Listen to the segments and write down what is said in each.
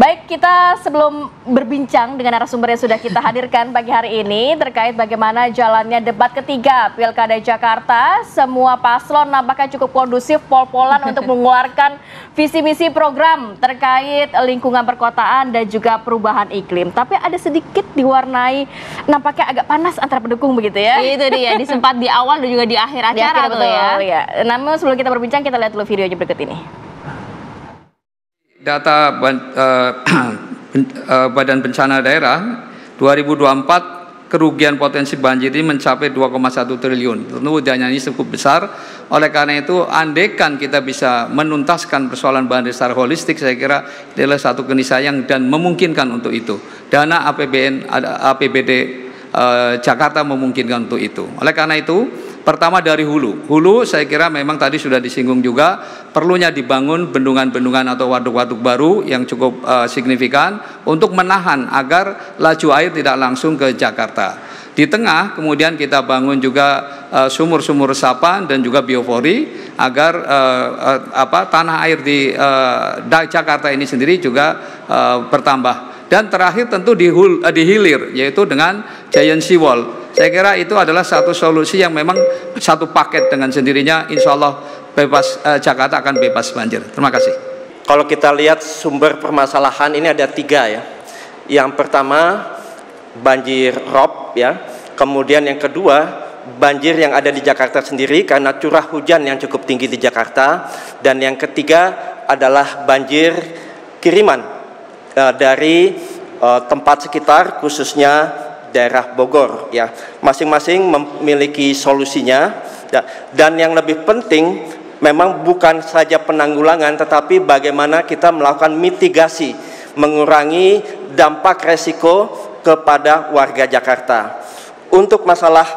Baik, kita sebelum berbincang dengan narasumber yang sudah kita hadirkan pagi hari ini terkait bagaimana jalannya debat ketiga Pilkada Jakarta, semua paslon nampaknya cukup kondusif, pol-polan untuk mengeluarkan visi misi program terkait lingkungan perkotaan dan juga perubahan iklim. Tapi ada sedikit diwarnai nampaknya agak panas antara pendukung begitu ya. Itu dia, disempat di awal dan juga di akhir acara tuh ya. Namun sebelum kita berbincang, kita lihat dulu videonya berikut ini. Data Badan Bencana Daerah 2024 kerugian potensi banjir ini mencapai 2,1 triliun. Tentu dananya ini cukup besar. Oleh karena itu, andaikan kita bisa menuntaskan persoalan banjir secara holistik, saya kira ini adalah satu keniscayaan dan memungkinkan untuk itu. Dana APBD Jakarta memungkinkan untuk itu. Oleh karena itu, pertama dari hulu. Hulu saya kira memang tadi sudah disinggung juga, perlunya dibangun bendungan-bendungan atau waduk-waduk baru yang cukup signifikan untuk menahan agar laju air tidak langsung ke Jakarta. Di tengah kemudian kita bangun juga sumur-sumur resapan dan juga biopori agar tanah air di Jakarta ini sendiri juga bertambah. Dan terakhir tentu di hilir, yaitu dengan giant seawall. Saya kira itu adalah satu solusi yang memang satu paket dengan sendirinya, insya Allah Jakarta akan bebas banjir. Terima kasih. Kalau kita lihat sumber permasalahan ini ada 3 ya. Yang pertama banjir rob ya. Kemudian yang kedua banjir yang ada di Jakarta sendiri karena curah hujan yang cukup tinggi di Jakarta. Dan yang ketiga adalah banjir kiriman dari tempat sekitar, khususnya daerah Bogor ya. Masing-masing memiliki solusinya ya. Dan yang lebih penting memang bukan saja penanggulangan, tetapi bagaimana kita melakukan mitigasi, mengurangi dampak resiko kepada warga Jakarta. Untuk masalah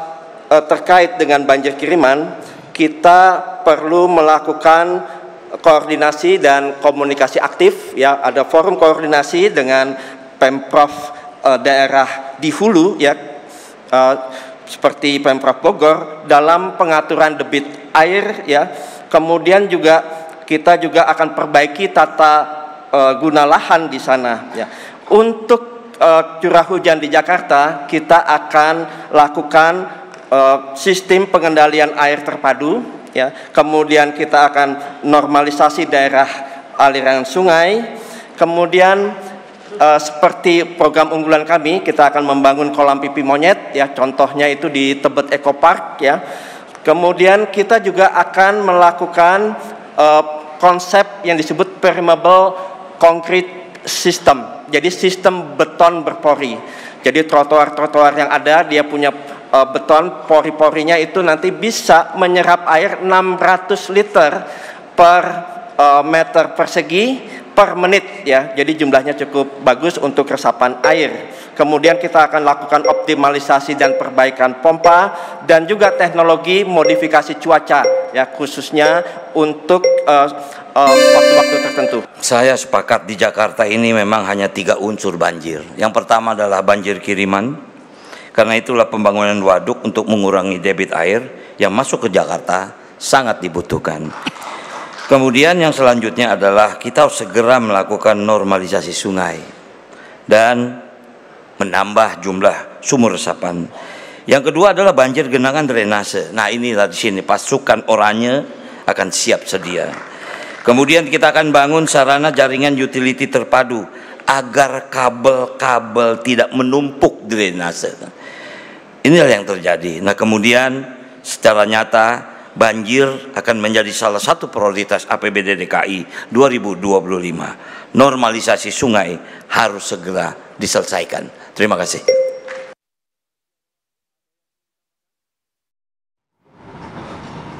terkait dengan banjir kiriman, kita perlu melakukan koordinasi dan komunikasi aktif ya. Ada forum koordinasi dengan Pemprov daerah di hulu ya, seperti Pemprov Bogor dalam pengaturan debit air ya. Kemudian juga kita juga akan perbaiki tata guna lahan di sana ya. Untuk curah hujan di Jakarta, kita akan lakukan sistem pengendalian air terpadu ya. Kemudian kita akan normalisasi daerah aliran sungai. Kemudian seperti program unggulan kami, kita akan membangun kolam pipi monyet ya, contohnya itu di Tebet Eco Park ya. Kemudian kita juga akan melakukan konsep yang disebut permeable concrete system. Jadi sistem beton berpori. Jadi trotoar-trotoar yang ada dia punya beton, pori-porinya itu nanti bisa menyerap air 600 liter per meter persegi per menit ya. Jadi jumlahnya cukup bagus untuk resapan air. Kemudian kita akan lakukan optimalisasi dan perbaikan pompa dan juga teknologi modifikasi cuaca ya, khususnya untuk waktu-waktu tertentu. Saya sepakat di Jakarta ini memang hanya 3 unsur banjir. Yang pertama adalah banjir kiriman. Karena itulah pembangunan waduk untuk mengurangi debit air yang masuk ke Jakarta sangat dibutuhkan. Kemudian yang selanjutnya adalah kita harus segera melakukan normalisasi sungai dan menambah jumlah sumur resapan. Yang kedua adalah banjir genangan drainase. Nah, inilah di sini pasukan oranye akan siap sedia. Kemudian kita akan bangun sarana jaringan utility terpadu agar kabel-kabel tidak menumpuk drainase. Inilah yang terjadi. Nah, kemudian secara nyata banjir akan menjadi salah satu prioritas APBD DKI 2025. Normalisasi sungai harus segera diselesaikan. Terima kasih.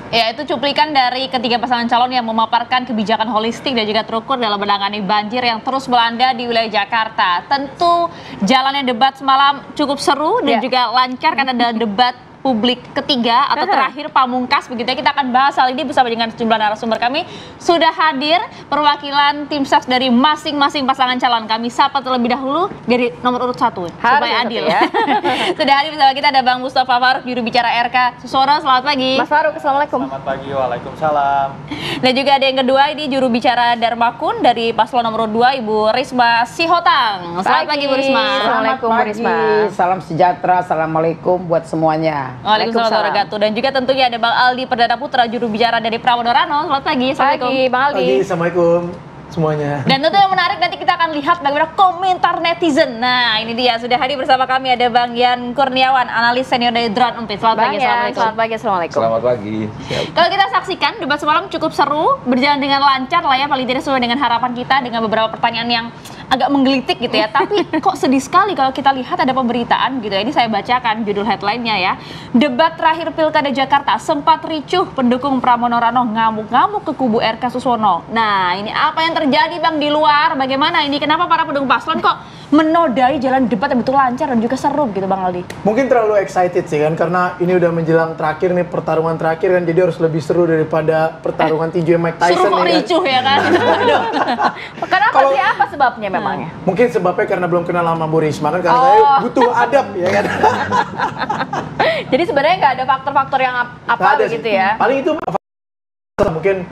Ya, itu cuplikan dari ketiga pasangan calon yang memaparkan kebijakan holistik dan juga terukur dalam menangani banjir yang terus melanda di wilayah Jakarta. Tentu jalannya debat semalam cukup seru dan juga lancar karena ada debat publik ketiga atau terakhir pamungkas begitu ya. Kita akan bahas hal ini bersama dengan sejumlah narasumber kami. Sudah hadir perwakilan tim ses dari masing-masing pasangan calon. Kami sapa terlebih dahulu dari nomor urut 1 supaya adil ya. Sudah hadir bersama kita ada Bang Mustafa Faruk, juru bicara RK Susono. Selamat pagi. Mas Faruk, assalamualaikum. Selamat pagi, waalaikumsalam. Dan juga ada yang kedua, ini juru bicara Darmakun dari paslon nomor 2, Ibu Risma Sihotang. Selamat pagi, Bu Risma. Assalamualaikum, Bu Risma. Salam sejahtera, assalamualaikum buat semuanya. Waalaikumsalam warahmatullahi wabarakatuh. Dan juga tentunya ada Bang Aldi Perdana Putra, juru bicara dari Pramono Rano. Selamat pagi. Assalamualaikum. Pagi, Bang Aldi. Pagi, assalamualaikum semuanya. Dan tentu yang menarik nanti kita akan lihat bagaimana komentar netizen. Nah, ini dia sudah hadir bersama kami ada Bang Yan Kurniawan, analis senior dari Drone Empit. Selamat Bang pagi. Yan, Assalamualaikum. selamat pagi, assalamualaikum. Selamat pagi. Kalau kita saksikan debat semalam cukup seru, berjalan dengan lancar lah ya, paling tidak sesuai dengan harapan kita dengan beberapa pertanyaan yang agak menggelitik gitu ya. Tapi kok sedih sekali kalau kita lihat ada pemberitaan gitu ya. Ini saya bacakan judul headline-nya ya. Debat terakhir Pilkada Jakarta sempat ricuh, pendukung Pramono Rano ngamuk-ngamuk ke kubu RK Susono. Nah, ini apa yang terjadi Bang di luar? Bagaimana ini? Kenapa para pendukung paslon kok menodai jalan debat yang betul lancar dan juga seru gitu Bang Aldi? Mungkin terlalu excited sih kan, karena ini udah menjelang terakhir nih, pertarungan terakhir kan, jadi harus lebih seru daripada pertarungan tinju Mike Tyson. Seru kok nih kan. ricuh ya kan? Kenapa sih, apa sebabnya memangnya? Mungkin sebabnya karena belum kenal sama Bu Risma kan, karena saya butuh adab ya kan. Jadi sebenarnya nggak ada faktor-faktor yang Nggak apa ada sih. gitu ya? Paling itu mungkin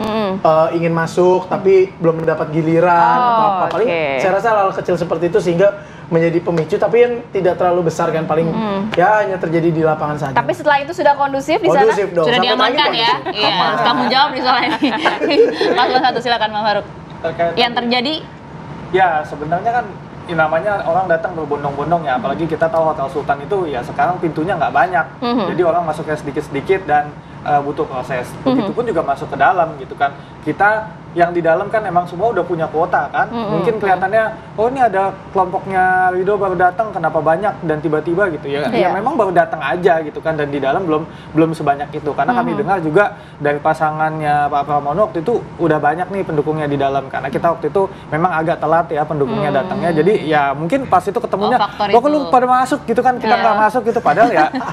ingin masuk tapi belum mendapat giliran atau apa. Paling saya rasa hal kecil seperti itu sehingga menjadi pemicu, tapi yang tidak terlalu besar kan, paling ya hanya terjadi di lapangan saja. Tapi setelah itu sudah kondusif di sana? Kondusif dong. Sudah Sampai diamankan terakhir ya? kondusif. Iya, Aman. kamu jawab di soal ini. Paslon 1 silakan Bang Faruk. Terkait Yang terjadi ya sebenarnya kan namanya orang datang berbondong-bondong ya, apalagi kita tahu Hotel Sultan itu ya sekarang pintunya nggak banyak, jadi orang masuknya sedikit-sedikit dan butuh proses. Begitupun juga masuk ke dalam gitu kan. Kita yang di dalam kan emang semua udah punya kuota kan. Mungkin kelihatannya oh ini ada kelompoknya Ridho baru datang kenapa banyak dan tiba-tiba gitu ya. Ya memang baru datang aja gitu kan, dan di dalam belum sebanyak itu. Karena kami dengar juga dari pasangannya Pak Pramono waktu itu udah banyak nih pendukungnya di dalam, karena kita waktu itu memang agak telat ya pendukungnya datangnya. Jadi ya mungkin pas itu ketemunya faktor kok lu itu. pada masuk gitu kan, kita nggak masuk gitu, padahal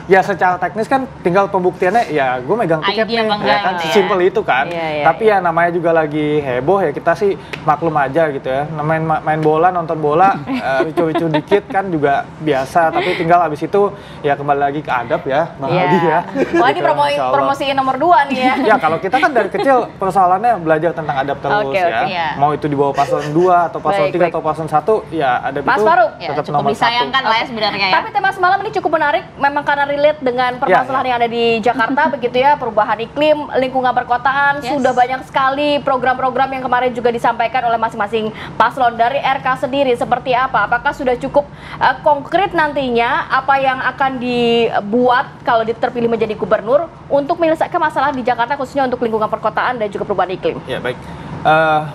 ya secara teknis kan tinggal pembuktiannya ya gue megang tiket Idea nih bangga ya kan, gitu ya. simpel itu kan. Iya, Tapi ya namanya juga lagi heboh ya, kita sih maklum aja gitu ya. Main bola, nonton bola ricu-ricu dikit kan juga biasa, tapi tinggal abis itu ya kembali lagi ke adab ya Bang Aldi ya. Wah, ini Gitu, Masya Allah. promosiin nomor 2 nih ya. Ya kalau kita kan dari kecil persoalannya belajar tentang adab terus Oke, ya. iya. Mau itu di bawah paslon 2 atau paslon Baik, 3 baik. atau paslon 1 ya adab Mas itu Faruk, ya, tetap cukup nomor 1. disayangkan lah ya sebenarnya ya. Tapi tema semalam ini cukup menarik, memang karena relate dengan permasalahan yang ada di Jakarta begitu ya, perubahan iklim, lingkungan perkotaan, sudah banyak sekali program-program yang kemarin juga disampaikan oleh masing-masing paslon. Dari RK sendiri seperti apa? Apakah sudah cukup konkret nantinya apa yang akan dibuat kalau terpilih menjadi gubernur untuk menyelesaikan masalah di Jakarta, khususnya untuk lingkungan perkotaan dan juga perubahan iklim? Ya baik.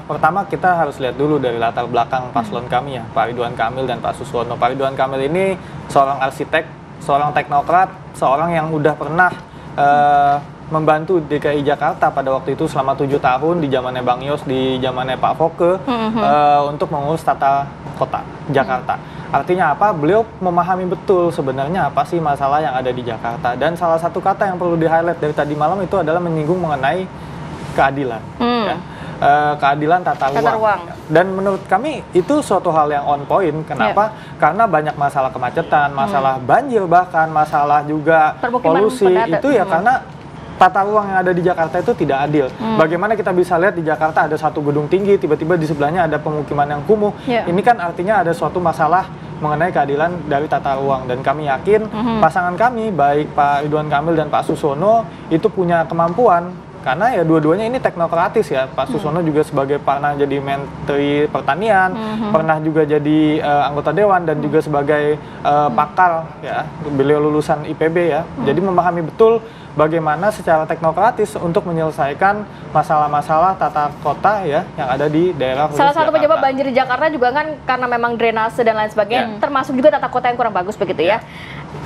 Pertama kita harus lihat dulu dari latar belakang paslon kami ya, Pak Ridwan Kamil dan Pak Suswono. Pak Ridwan Kamil ini seorang arsitek, seorang teknokrat, seorang yang udah pernah membantu DKI Jakarta pada waktu itu selama 7 tahun di zamannya Bang Yos, di zamannya Pak Foke untuk mengurus tata kota Jakarta. Artinya apa? Beliau memahami betul sebenarnya apa sih masalah yang ada di Jakarta. Dan salah satu kata yang perlu di-highlight dari tadi malam itu adalah menyinggung mengenai keadilan. Ya. Keadilan tata ruang. Dan menurut kami itu suatu hal yang on point. Kenapa? Karena banyak masalah kemacetan, masalah banjir, bahkan masalah juga Permukiman polusi padat. itu ya karena tata ruang yang ada di Jakarta itu tidak adil. Bagaimana kita bisa lihat di Jakarta ada satu gedung tinggi, tiba-tiba di sebelahnya ada pemukiman yang kumuh. Ini kan artinya ada suatu masalah mengenai keadilan dari tata ruang. Dan kami yakin pasangan kami, baik Pak Ridwan Kamil dan Pak Suswono, itu punya kemampuan. Karena ya dua-duanya ini teknokratis ya. Pak Suswono juga sebagai pernah jadi Menteri Pertanian, pernah juga jadi anggota dewan dan juga sebagai pakar ya. Beliau lulusan IPB ya. Jadi memahami betul bagaimana secara teknokratis untuk menyelesaikan masalah-masalah tata kota ya yang ada di daerah khusus Salah satu Jakarta. penyebab banjir di Jakarta juga kan karena memang drainase dan lain sebagainya, termasuk juga tata kota yang kurang bagus begitu ya.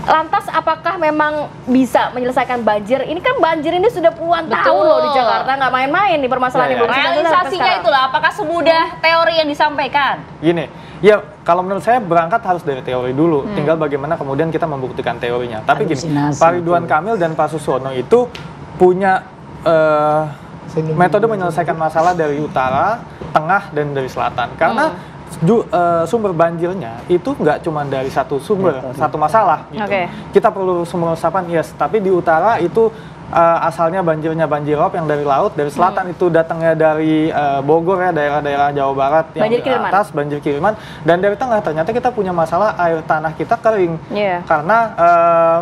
Lantas apakah memang bisa menyelesaikan banjir? Ini kan banjir ini sudah puluhan tahun loh di Jakarta, nggak main-main nih permasalahan yang belum selesai sampai Realisasinya sekarang. itulah, apakah semudah teori yang disampaikan? Gini, Ya, kalau menurut saya berangkat harus dari teori dulu. Tinggal bagaimana kemudian kita membuktikan teorinya. Tapi gini, Pak Ridwan Kamil dan Pak Suswono itu punya metode menyelesaikan masalah dari utara, tengah, dan dari selatan. Karena sumber banjirnya itu nggak cuma dari satu sumber, satu masalah. Gitu. Kita perlu sumber resapan, yes. Tapi di utara itu asalnya banjirnya banjir rob yang dari laut, dari selatan itu datangnya dari Bogor ya, daerah-daerah Jawa Barat yang banjir di atas, banjir kiriman, dan dari tengah ternyata kita punya masalah air tanah kita kering karena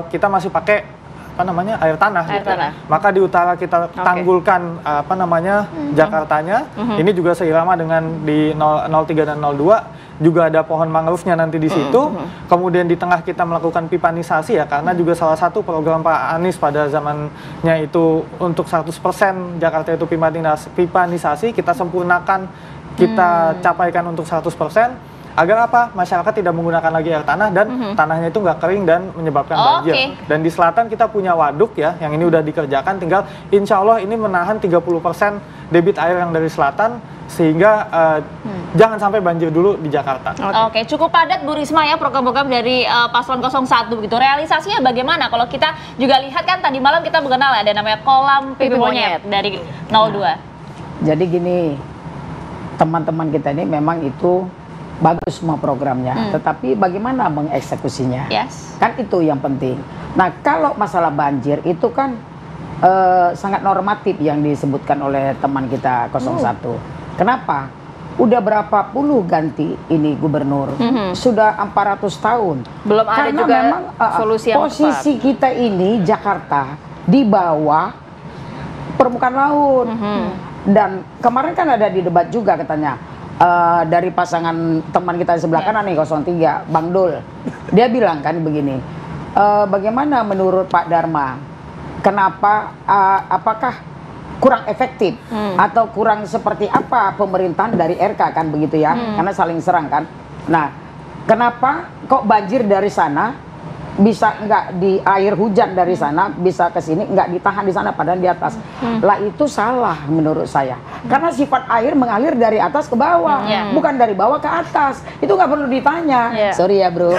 kita masih pakai air tanah. Maka di utara kita tanggulkan Jakartanya. Ini juga seirama dengan di 03 dan 02 juga ada pohon mangrove-nya nanti di situ. Kemudian di tengah kita melakukan pipanisasi ya, karena juga salah satu program Pak Anies pada zamannya itu untuk 100% Jakarta itu pipanisasi, kita sempurnakan, kita capaikan untuk 100%. Agar apa? Masyarakat tidak menggunakan lagi air tanah dan tanahnya itu nggak kering dan menyebabkan banjir. Dan di selatan kita punya waduk ya, yang ini udah dikerjakan, tinggal insya Allah ini menahan 30% debit air yang dari selatan, sehingga jangan sampai banjir dulu di Jakarta. Oke, cukup padat Bu Risma ya program-program dari paslon 01 begitu. Realisasinya bagaimana? Kalau kita juga lihat kan tadi malam kita mengenal ada namanya kolam pipi monyet dari 02. Jadi gini, teman-teman kita ini memang itu bagus semua programnya, tetapi bagaimana mengeksekusinya? Kan itu yang penting. Nah, kalau masalah banjir itu kan sangat normatif yang disebutkan oleh teman kita 01. Kenapa? Udah berapa puluh ganti ini gubernur, sudah 400 tahun. Belum ada karena juga memang solusi yang posisi tepat. kita ini Jakarta di bawah permukaan laut. Dan kemarin kan ada di debat juga katanya. Dari pasangan teman kita di sebelah kanan nih 03, Bang Dul, dia bilang kan begini, bagaimana menurut Pak Dharma, kenapa apakah kurang efektif atau kurang seperti apa pemerintahan dari RK kan begitu ya, karena saling serang kan. Nah, kenapa kok banjir dari sana bisa nggak di air hujan dari sana bisa ke sini nggak ditahan di sana padahal di atas? Lah itu salah menurut saya, karena sifat air mengalir dari atas ke bawah, bukan dari bawah ke atas. Itu nggak perlu ditanya. Sorry ya bro.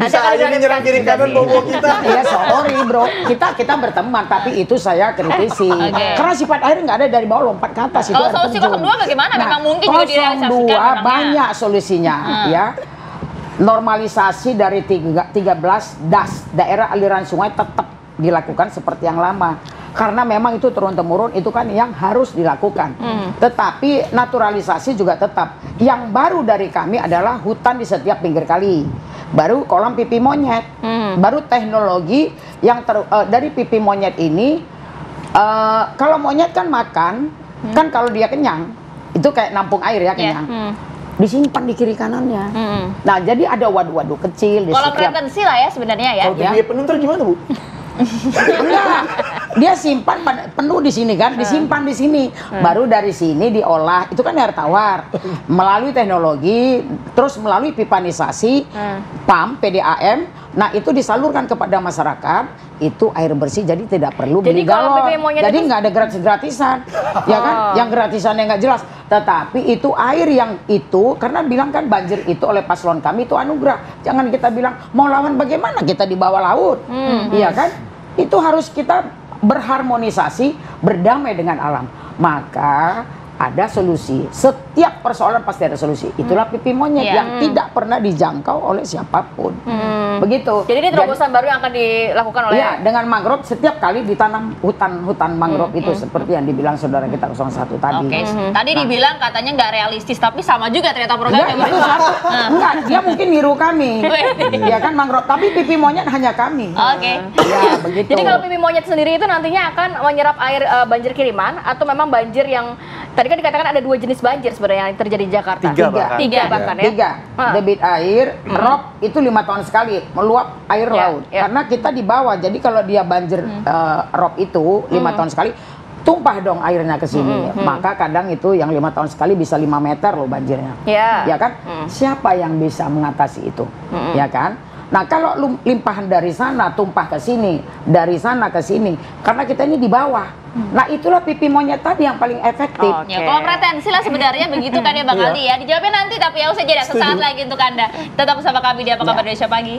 Bisa aja menyerang kiri kanan bawa kita. Iya sorry bro, kita berteman, tapi itu saya kritisi. Karena sifat air nggak ada dari bawah lompat ke atas. Kalau solusi 02 bagaimana? Memang mungkin juga direalisasikan. 02 banyak solusinya ya. Normalisasi dari 13 DAS, daerah aliran sungai, tetap dilakukan seperti yang lama. Karena memang itu turun-temurun, itu kan yang harus dilakukan. Tetapi naturalisasi juga tetap. Yang baru dari kami adalah hutan di setiap pinggir kali. Baru kolam pipi monyet. Baru teknologi yang dari pipi monyet ini, kalau monyet kan makan, kan kalau dia kenyang, itu kayak nampung air ya kenyang. Disimpan di kiri kanannya. Nah, jadi ada waduk-waduk kecil di kolam setiap... retensi lah ya sebenarnya ya. Kalau dia penuh ntar gimana Bu? Enggak, dia simpan penuh di sini kan, disimpan di sini. Baru dari sini diolah, itu kan air tawar. Melalui teknologi, terus melalui pipanisasi, PAM, PDAM. Nah, itu disalurkan kepada masyarakat. Itu air bersih, jadi tidak perlu beli galon. Jadi nggak ada gratis-gratisan, ya kan? Yang gratisannya nggak jelas. Tetapi itu air yang itu, karena bilang kan banjir itu oleh paslon kami itu anugerah. Jangan kita bilang mau lawan bagaimana kita di bawah laut, iya kan? Itu harus kita berharmonisasi, berdamai dengan alam. Maka ada solusi. Setiap persoalan pasti ada solusi. Itulah pipi monyet yang tidak pernah dijangkau oleh siapapun. Begitu. Jadi ini terobosan baru yang akan dilakukan oleh... Ya, dengan mangrove setiap kali ditanam hutan mangrove itu seperti yang dibilang saudara kita 01 tadi. Tadi dibilang katanya nggak realistis, tapi sama juga ternyata programnya. Enggak, dia mungkin niru kami. Ya kan mangrove, tapi pipi monyet hanya kami. Ya, begitu. Jadi kalau pipi monyet sendiri itu nantinya akan menyerap air banjir kiriman atau memang banjir yang tadi kan dikatakan ada 2 jenis banjir sebenarnya yang terjadi di Jakarta. Tiga bahkan ya. Debit air, rob itu 5 tahun sekali meluap air laut. Karena kita di bawah, jadi kalau dia banjir rob itu 5 tahun sekali, tumpah dong airnya ke sini. Maka kadang itu yang 5 tahun sekali bisa 5 meter loh banjirnya. Ya kan? Siapa yang bisa mengatasi itu? Ya kan? Nah, kalau limpahan dari sana tumpah ke sini, dari sana ke sini, karena kita ini di bawah. Nah, itulah pipi monyet tadi yang paling efektif. Ya, kalau pretensi lah sebenarnya begitu kan ya Bang Aldi ya. Dijawabnya nanti tapi ya usai jeda sesaat lagi untuk Anda. Tetap bersama kami di Apa Kabar Indonesia Pagi.